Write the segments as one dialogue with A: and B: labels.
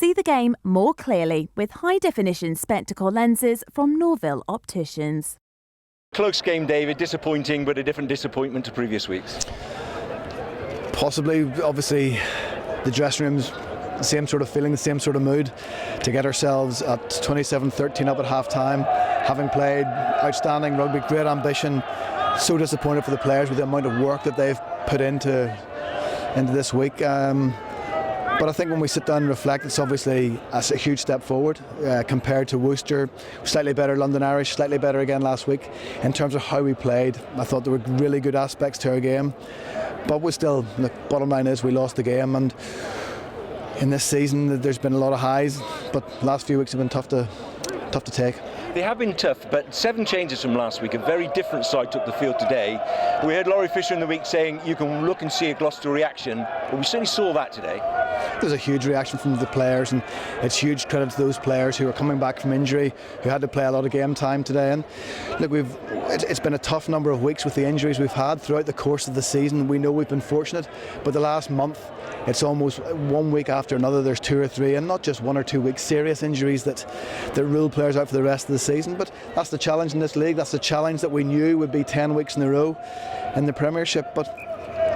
A: See the game more clearly with high-definition spectacle lenses from Norville Opticians.
B: Close game, David. Disappointing, but a different disappointment to previous weeks.
C: Possibly, obviously, the dressing room's the same sort of feeling, the same sort of mood. To get ourselves at 27-13 up at half-time, having played outstanding rugby, great ambition, so disappointed for the players with the amount of work that they've put into this week. But I think when we sit down and reflect, it's obviously a huge step forward compared to Worcester. Slightly better London Irish, slightly better again last week. In terms of how we played, I thought there were really good aspects to our game. But we still, the bottom line is we lost the game. And in this season, there's been a lot of highs, but last few weeks have been tough to take.
B: They have been tough, but 7 changes from last week. A very different side took the field today. We heard Laurie Fisher in the week saying you can look and see a Gloucester reaction, but we certainly saw that today.
C: There's a huge reaction from the players, and it's huge credit to those players who are coming back from injury, who had to play a lot of game time today. And look, it's been a tough number of weeks with the injuries we've had throughout the course of the season. We know we've been fortunate, but the last month, it's almost 1 week after another. There's 2 or 3, and not just 1 or 2 weeks, serious injuries that rule players out for the rest of the season. But that's the challenge in this league. That's the challenge that we knew would be 10 weeks in a row in the Premiership. But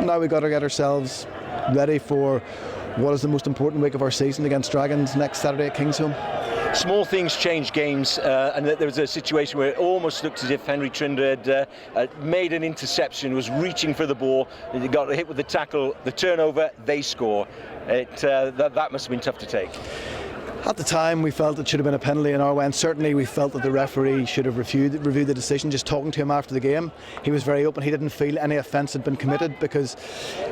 C: now we've got to get ourselves ready for what is the most important week of our season against Dragons next Saturday at Kingsholm.
B: Small things change games, and there was a situation where it almost looked as if Henry Trinder had made an interception, was reaching for the ball, he got hit with the tackle, the turnover, they score. That must have been tough to take.
C: At the time, we felt it should have been a penalty in our way, and certainly we felt that the referee should have reviewed the decision. Just talking to him after the game, he was very open. He didn't feel any offence had been committed, because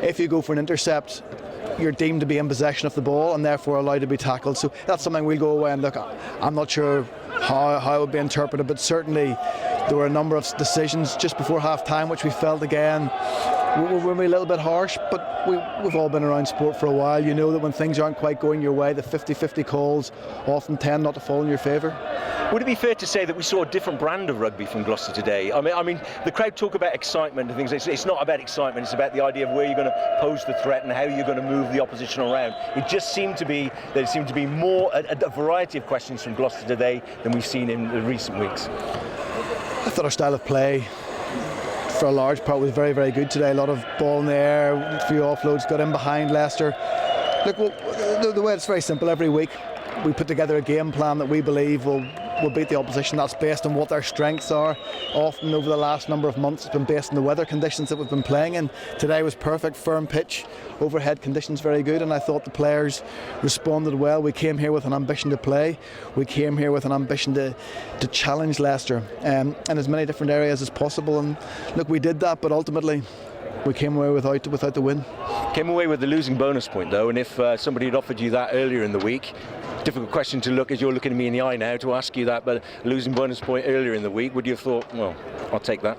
C: if you go for an intercept, you're deemed to be in possession of the ball and therefore allowed to be tackled. So that's something we'll go away and look. I'm not sure how it would be interpreted, but certainly there were a number of decisions just before half-time which we felt again were a little bit harsh, but we've all been around sport for a while. You know that when things aren't quite going your way, the 50-50 calls often tend not to fall in your favour.
B: Would it be fair to say that we saw a different brand of rugby from Gloucester today? I mean, the crowd talk about excitement and things. It's not about excitement. It's about the idea of where you're going to pose the threat and how you're going to move the opposition around. It just seemed to be more a variety of questions from Gloucester today than we've seen in the recent weeks.
C: I thought our style of play, for a large part, was very, very good today. A lot of ball in the air, a few offloads, got in behind Leicester. Look, the way it's very simple. Every week we put together a game plan that we believe will beat the opposition. That's based on what their strengths are. Often over the last number of months it's been based on the weather conditions that we've been playing in. Today was perfect, firm pitch, overhead conditions very good, and I thought the players responded well. We came here with an ambition to play. We came here with an ambition to challenge Leicester in as many different areas as possible, and look, we did that, but ultimately we came away without the win.
B: Came away with the losing bonus point though, and if somebody had offered you that earlier in the week, difficult question to look as you're looking at me in the eye now to ask you that, but losing bonus point earlier in the week, would you have thought, well, I'll take that?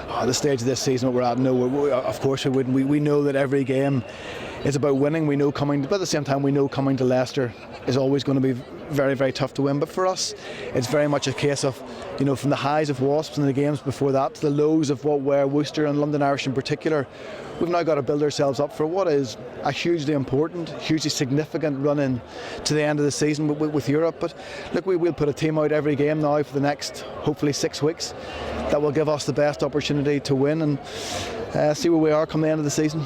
C: At the stage of this season what we're at, no, of course we wouldn't. We know that every game is about winning. We know but at the same time we know coming to Leicester is always going to be very, very tough to win. But for us, it's very much a case of, you know, from the highs of Wasps in the games before that to the lows of what were Worcester and London Irish in particular, we've now got to build ourselves up for what is a hugely important, hugely significant run in to the end of the season with Europe. But look, we'll put a team out every game now for the next, hopefully, 6 weeks that will give us the best opportunity to win and see where we are come the end of the season.